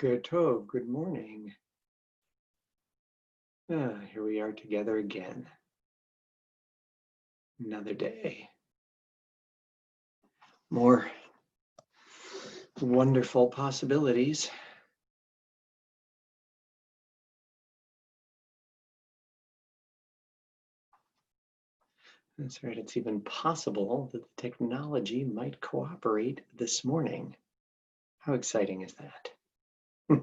Boker Tov, good morning. Here we are together again. Another day. More wonderful possibilities. That's right, it's even possible that the technology might cooperate this morning. How exciting is that? A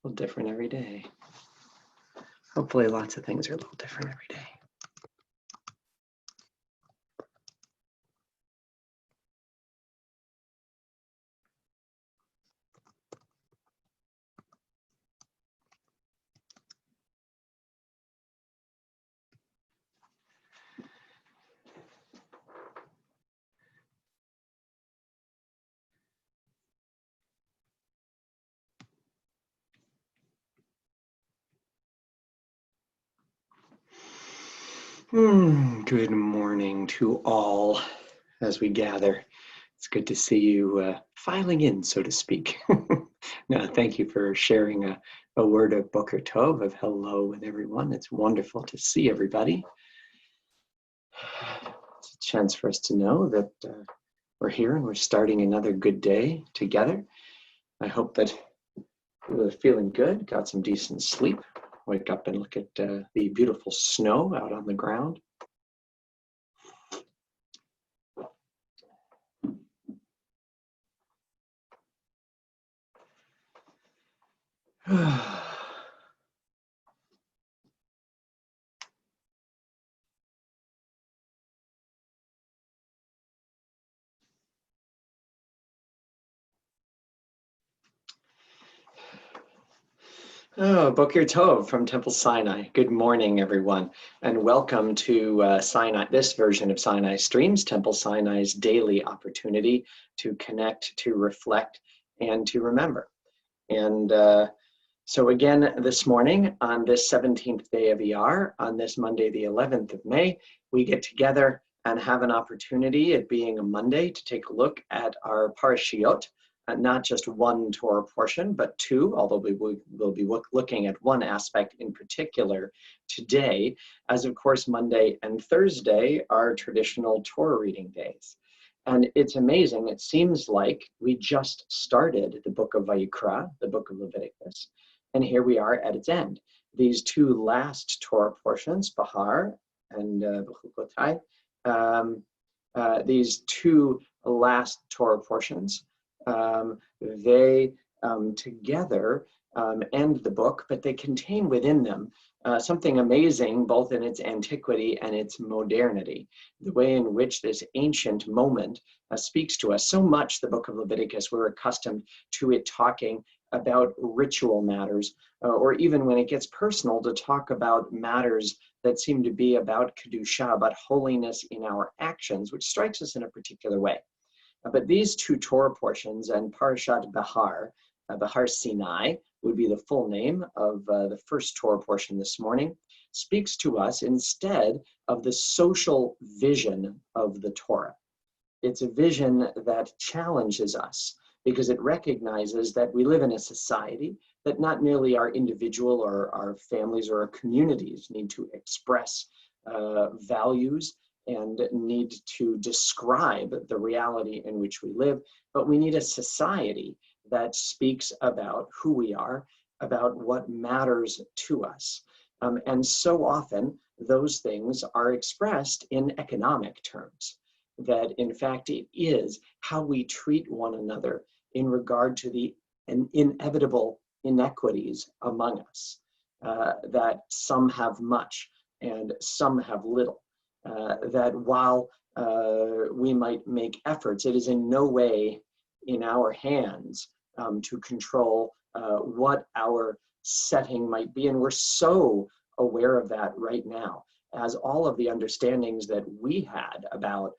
little different every day. Hopefully lots of things are a little different every day. Good morning to all as we gather. It's good to see you filing in, so to speak. No, thank you for sharing a word of Boker Tov, of hello with everyone. It's wonderful to see everybody. It's a chance for us to know that we're here and we're starting another good day together. I hope that you're feeling good, got some decent sleep. Wake up and look at the beautiful snow out on the ground. Boker Tov from Temple Sinai. Good morning, everyone, and welcome to Sinai, this version of Sinai Streams, Temple Sinai's daily opportunity to connect, to reflect, and to remember. And so again, this morning, on this 17th day of ER, on this Monday, the 11th of May, we get together and have an opportunity, it being a Monday, to take a look at our parashiot, not just one Torah portion, but two, although we will be looking at one aspect in particular today, as of course Monday and Thursday are traditional Torah reading days. And it's amazing, it seems like we just started the book of Vayikra, the book of Leviticus, and here we are at its end. These two last Torah portions, Bahar and Bechukotai, these two last Torah portions, they together end the book, but they contain within them something amazing, both in its antiquity and its modernity. The way in which this ancient moment speaks to us. So much, the book of Leviticus, we're accustomed to it talking about ritual matters, or even when it gets personal, to talk about matters that seem to be about Kedusha, about holiness in our actions, which strikes us in a particular way. But these two Torah portions and Parashat Bahar, Bahar Sinai would be the full name of the first Torah portion this morning, speaks to us instead of the social vision of the Torah. It's a vision that challenges us because it recognizes that we live in a society that not merely our individual or our families or our communities need to express values and need to describe the reality in which we live, but we need a society that speaks about who we are, about what matters to us. And so often, those things are expressed in economic terms, that in fact it is how we treat one another in regard to the inevitable inequities among us, that some have much and some have little. That while we might make efforts, it is in no way in our hands to control what our setting might be. And we're so aware of that right now, as all of the understandings that we had about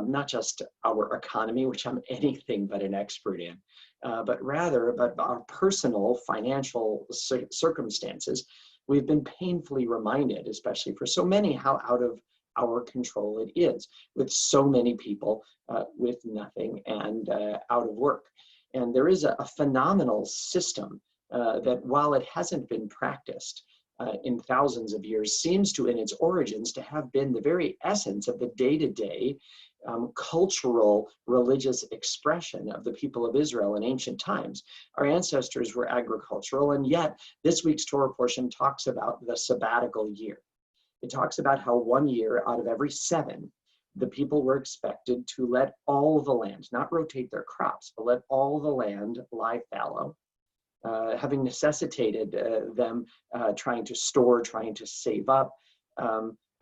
not just our economy, which I'm anything but an expert in, but rather about our personal financial circumstances, we've been painfully reminded, especially for so many, how out of our control it is, with so many people with nothing and out of work. And there is a phenomenal system that, while it hasn't been practiced in thousands of years, seems to, in its origins, to have been the very essence of the day-to-day cultural religious expression of the people of Israel in ancient times. Our ancestors were agricultural, and yet this week's Torah portion talks about the sabbatical year. It talks about how 1 year out of every 7, the people were expected to let all the land, not rotate their crops, but let all the land lie fallow, having necessitated them trying to store, trying to save up,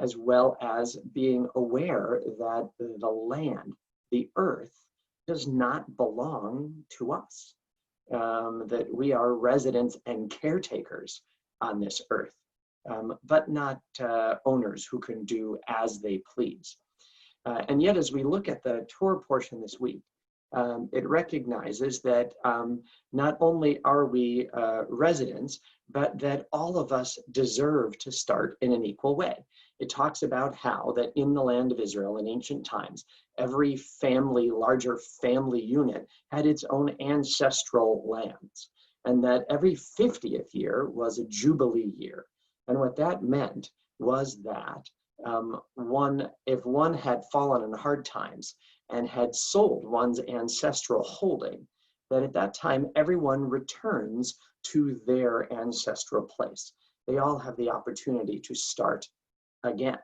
as well as being aware that the land, the earth, does not belong to us, that we are residents and caretakers on this earth, but not owners who can do as they please. And yet, as we look at the Torah portion this week, it recognizes that not only are we residents, but that all of us deserve to start in an equal way. It talks about how that in the land of Israel in ancient times, every family, larger family unit, had its own ancestral lands, and that every 50th year was a jubilee year. And what that meant was that if one had fallen in hard times and had sold one's ancestral holding, that at that time everyone returns to their ancestral place. They all have the opportunity to start again,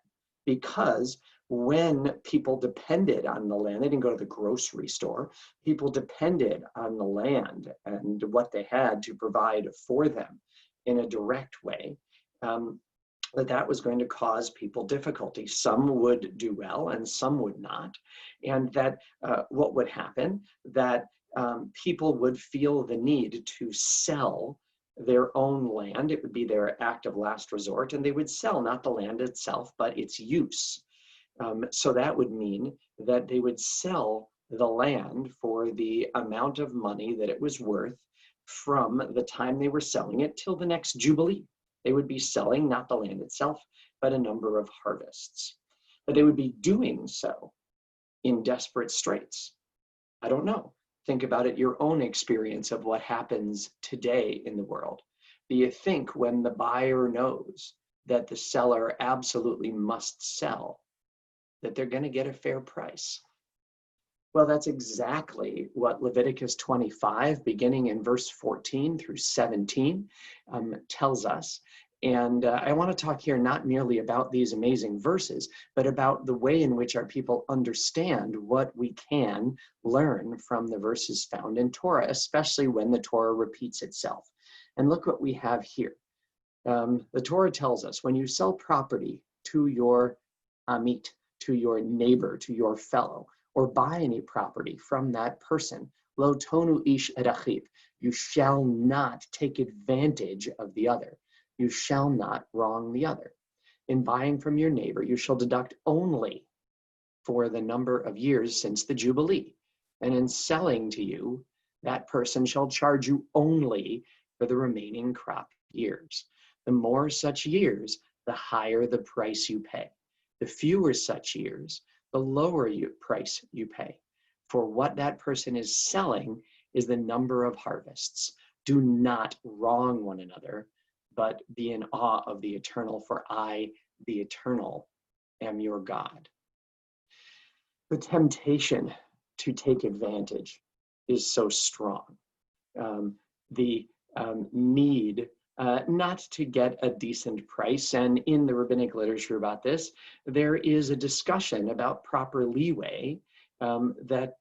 because when people depended on the land, they didn't go to the grocery store, people depended on the land and what they had to provide for them in a direct way, that was going to cause people difficulty. Some would do well and some would not. And that what would happen, that people would feel the need to sell their own land. It would be their act of last resort, and they would sell not the land itself, but its use. So that would mean that they would sell the land for the amount of money that it was worth from the time they were selling it till the next Jubilee. They would be selling not the land itself, but a number of harvests. But they would be doing so in desperate straits. I don't know. Think about it, your own experience of what happens today in the world. Do you think when the buyer knows that the seller absolutely must sell, that they're going to get a fair price? Well, that's exactly what Leviticus 25, beginning in verse 14 through 17, tells us. And I want to talk here not merely about these amazing verses, but about the way in which our people understand what we can learn from the verses found in Torah, especially when the Torah repeats itself. And look what we have here. The Torah tells us when you sell property to your amit, to your neighbor, to your fellow, or buy any property from that person, lo tonu ish et achiv, you shall not take advantage of the other. You shall not wrong the other. In buying from your neighbor, you shall deduct only for the number of years since the Jubilee. And in selling to you, that person shall charge you only for the remaining crop years. The more such years, the higher the price you pay. The fewer such years, the lower price you pay. For what that person is selling is the number of harvests. Do not wrong one another, but be in awe of the eternal, for I, the eternal, am your God. The temptation to take advantage is so strong. The need not to get a decent price, and in the rabbinic literature about this, there is a discussion about proper leeway, that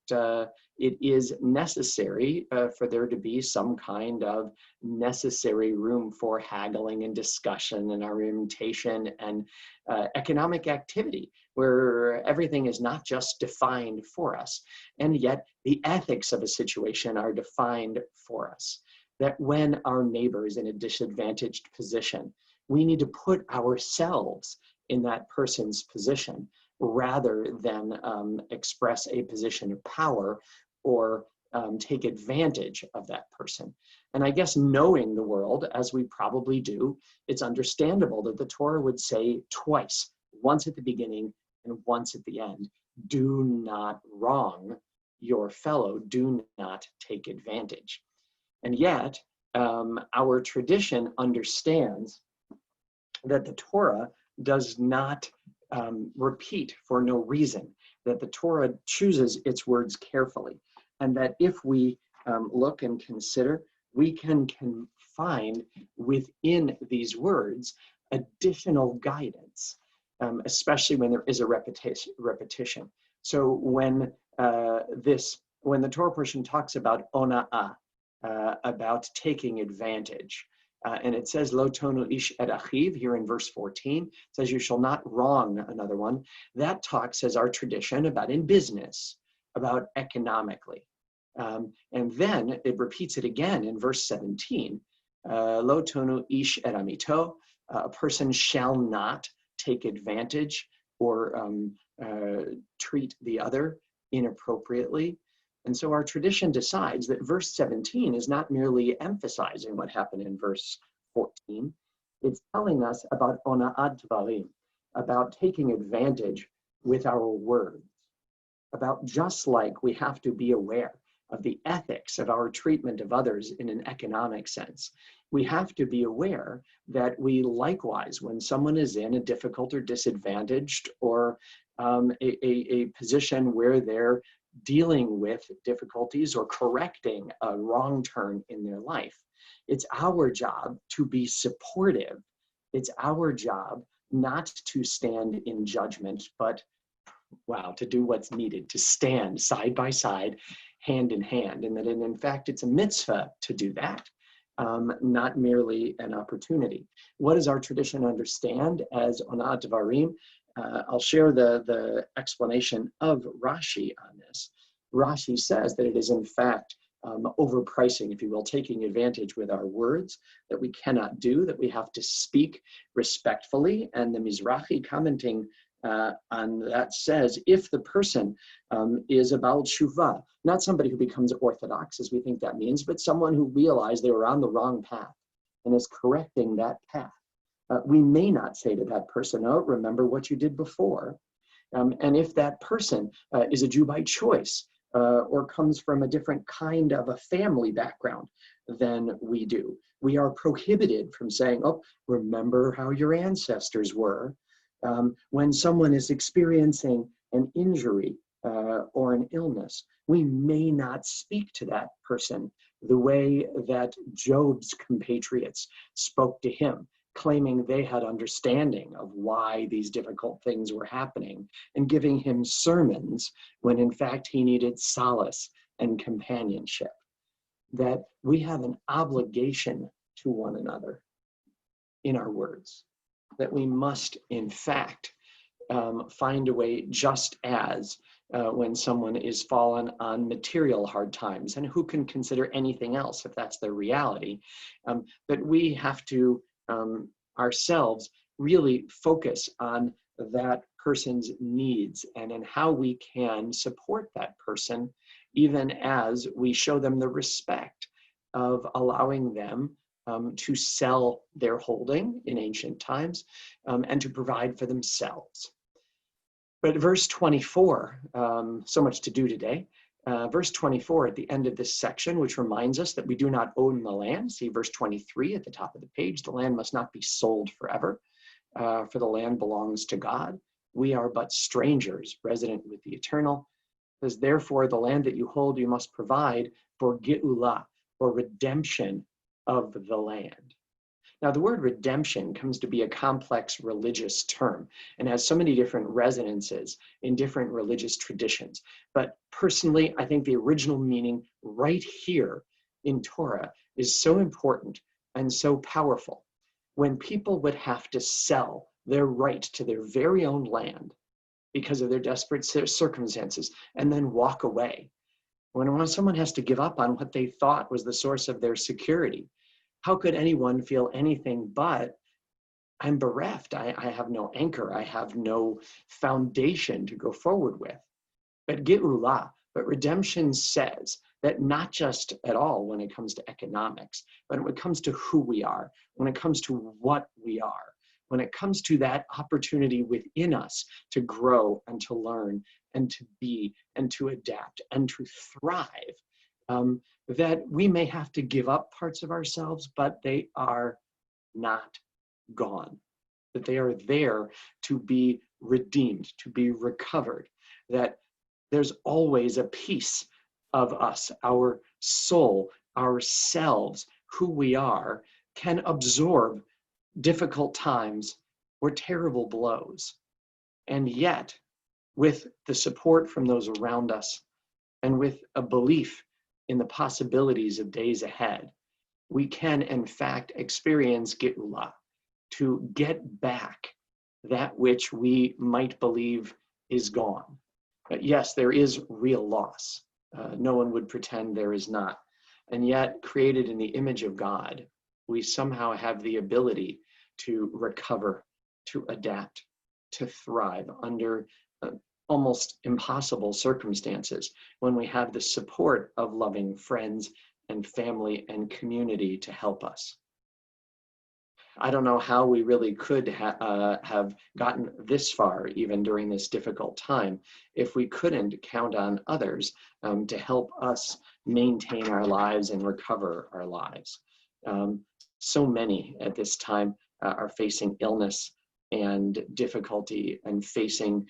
it is necessary for there to be some kind of necessary room for haggling and discussion and argumentation and economic activity, where everything is not just defined for us, and yet the ethics of a situation are defined for us. That when our neighbor is in a disadvantaged position, we need to put ourselves in that person's position rather than express a position of power or take advantage of that person. And I guess knowing the world, as we probably do, it's understandable that the Torah would say twice, once at the beginning and once at the end, do not wrong your fellow, do not take advantage. And yet, our tradition understands that the Torah does not repeat for no reason, that the Torah chooses its words carefully, and that if we look and consider, we can find within these words additional guidance, especially when there is a repetition. So when the Torah portion talks about ona'ah, about taking advantage, and it says lo tonu ish et achiv here in verse 14, it says you shall not wrong another one. That talks, as our tradition, about in business, about economically. And then it repeats it again in verse 17, lo tonu ish et amito, a person shall not take advantage or treat the other inappropriately. And so our tradition decides that verse 17 is not merely emphasizing what happened in verse 14, it's telling us about ona'ad dvarim, about taking advantage with our words, about just like we have to be aware of the ethics of our treatment of others in an economic sense, we have to be aware that we likewise, when someone is in a difficult or disadvantaged or a position where they're dealing with difficulties or correcting a wrong turn in their life, it's our job to be supportive. It's our job not to stand in judgment, but to do what's needed, to stand side by side, hand in hand, and that in fact it's a mitzvah to do that, not merely an opportunity. What does our tradition understand as ona'at dvarim? I'll share the explanation of Rashi on this. Rashi says that it is in fact overpricing, if you will, taking advantage with our words, that we cannot do, that we have to speak respectfully. And the Mizrahi commenting on that says, if the person is a Baal Tshuva, not somebody who becomes orthodox, as we think that means, but someone who realized they were on the wrong path and is correcting that path, we may not say to that person, oh, remember what you did before. And if that person is a Jew by choice or comes from a different kind of a family background than we do, we are prohibited from saying, oh, remember how your ancestors were. When someone is experiencing an injury or an illness, we may not speak to that person the way that Job's compatriots spoke to him, claiming they had understanding of why these difficult things were happening and giving him sermons when in fact he needed solace and companionship. That we have an obligation to one another in our words, that we must in fact find a way, just as when someone is fallen on material hard times, and who can consider anything else if that's their reality, that we have to ourselves really focus on that person's needs and in how we can support that person, even as we show them the respect of allowing them to sell their holding in ancient times and to provide for themselves. But verse 24, so much to do today. Verse 24 at the end of this section, which reminds us that we do not own the land. See verse 23 at the top of the page. The land must not be sold forever, for the land belongs to God. We are but strangers, resident with the eternal. It says, therefore, the land that you hold, you must provide for geula, for redemption of the land. Now, the word redemption comes to be a complex religious term and has so many different resonances in different religious traditions. But personally, I think the original meaning right here in Torah is so important and so powerful. When people would have to sell their right to their very own land because of their desperate circumstances and then walk away. When someone has to give up on what they thought was the source of their security, how could anyone feel anything but, I'm bereft, I have no anchor, I have no foundation to go forward with. But Geula, but redemption says that not just at all when it comes to economics, but when it comes to who we are, when it comes to what we are, when it comes to that opportunity within us to grow and to learn and to be and to adapt and to thrive, that we may have to give up parts of ourselves, but they are not gone, that they are there to be redeemed, to be recovered, that there's always a piece of us, our soul, ourselves, who we are, can absorb difficult times or terrible blows. And yet, with the support from those around us and with a belief in the possibilities of days ahead, we can in fact experience Geula, to get back that which we might believe is gone. Yes, there is real loss. No one would pretend there is not. And yet, created in the image of God, we somehow have the ability to recover, to adapt, to thrive under almost impossible circumstances when we have the support of loving friends and family and community to help us. I don't know how we really could have gotten this far, even during this difficult time, if we couldn't count on others to help us maintain our lives and recover our lives. So many at this time are facing illness and difficulty and facing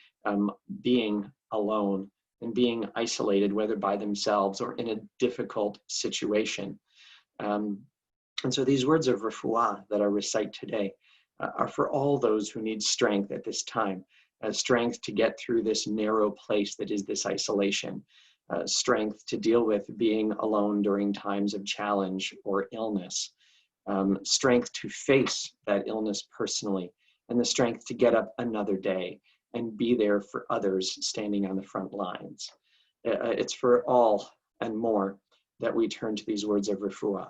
being alone and being isolated, whether by themselves or in a difficult situation. And so these words of refuah that I recite today are for all those who need strength at this time, strength to get through this narrow place that is this isolation, strength to deal with being alone during times of challenge or illness, strength to face that illness personally, and the strength to get up another day and be there for others standing on the front lines. It's for all and more that we turn to these words of refuah.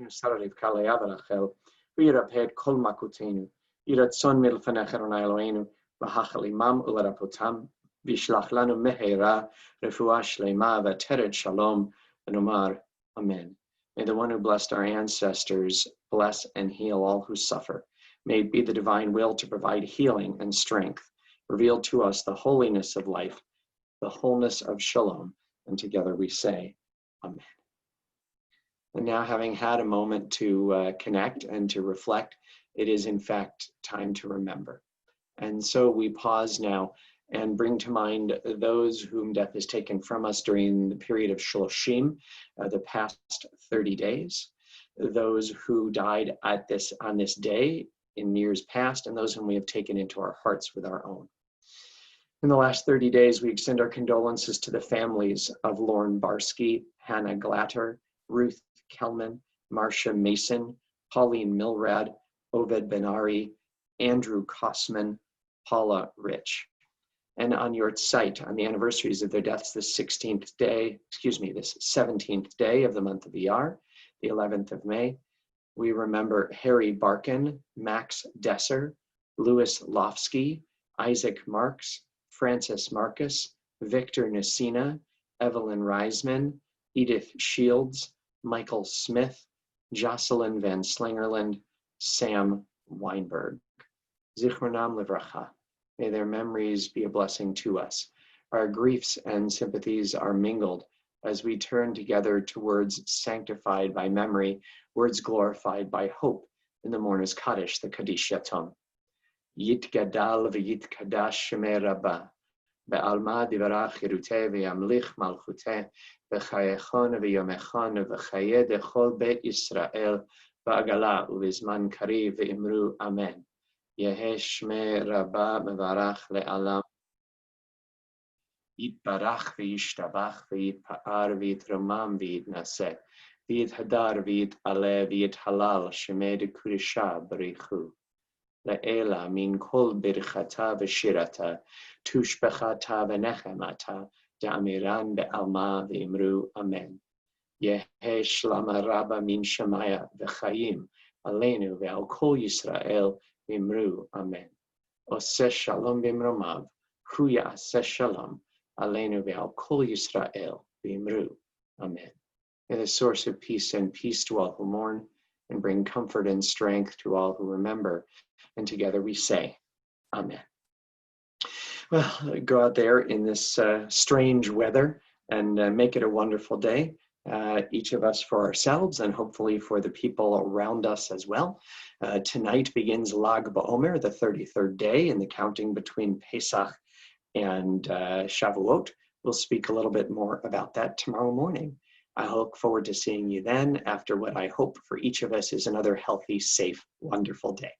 Sarif Kalea Barachel, Viraped Kol Makutenu, Iratson Milfanachon Eloenu, Bahachalimam Ularapotam, Vishlachlanu Mehera, Refuash Lema, Vatered Shalom, and Omar. Amen. May the one who blessed our ancestors bless and heal all who suffer. May it be the divine will to provide healing and strength. Reveal to us the holiness of life, the wholeness of Shalom, and together we say, Amen. And now, having had a moment to connect and to reflect, it is in fact time to remember. And so we pause now and bring to mind those whom death has taken from us during the period of Shloshim, the past 30 days, those who died on this day in years past, and those whom we have taken into our hearts with our own. In the last 30 days, we extend our condolences to the families of Lauren Barsky, Hannah Glatter, Ruth Kelman, Marcia Mason, Pauline Milrad, Oved Benari, Andrew Kosman, Paula Rich. And on your site, on the anniversaries of their deaths, this 17th day of the month of Iyar, the 11th of May, we remember Harry Barkin, Max Desser, Louis Lofsky, Isaac Marks, Francis Marcus, Victor Nasina, Evelyn Reisman, Edith Shields, Michael Smith, Jocelyn Van Slingerland, Sam Weinberg. Zichronam Livracha. May their memories be a blessing to us. Our griefs and sympathies are mingled as we turn together to words sanctified by memory, words glorified by hope in the mourner's Kaddish, the Kaddish Yatom. Yit Gadal v'yit Kadash Shemei Rabbah, be'alma divarach Yeruteh v'yamlich malchuteh, v'chayechon v'yomechon v'chaye dechol Beit Yisrael, v'agala u'vizman kariv v'imru Amen. Yehe Shmei Rabbah mevarach le'alam. Yitbarach v'yishtabach v'yitpa'ar v'yitromam v'yitnaseh, v'yithadar v'yit'aleh v'yithalal Shemei de'kurisha b'richu. Le'ela min kol birchata v'shirata, tushbechata v'nechemata, da'amiran be'alma v'imru Amen. Yehe shlama rabba min shemaya v'chayim, aleinu ve'al kol Yisrael v'imru Amen. Oseh shalom v'imromav, hu ya'aseh shalom, aleinu ve'al kol Yisrael v'imru Amen. May the source of peace and peace to all who mourn, and bring comfort and strength to all who remember. And together we say, Amen. Well, go out there in this strange weather and make it a wonderful day, each of us for ourselves and hopefully for the people around us as well. Tonight begins Lag BaOmer, the 33rd day in the counting between Pesach and Shavuot. We'll speak a little bit more about that tomorrow morning. I look forward to seeing you then after what I hope for each of us is another healthy, safe, wonderful day.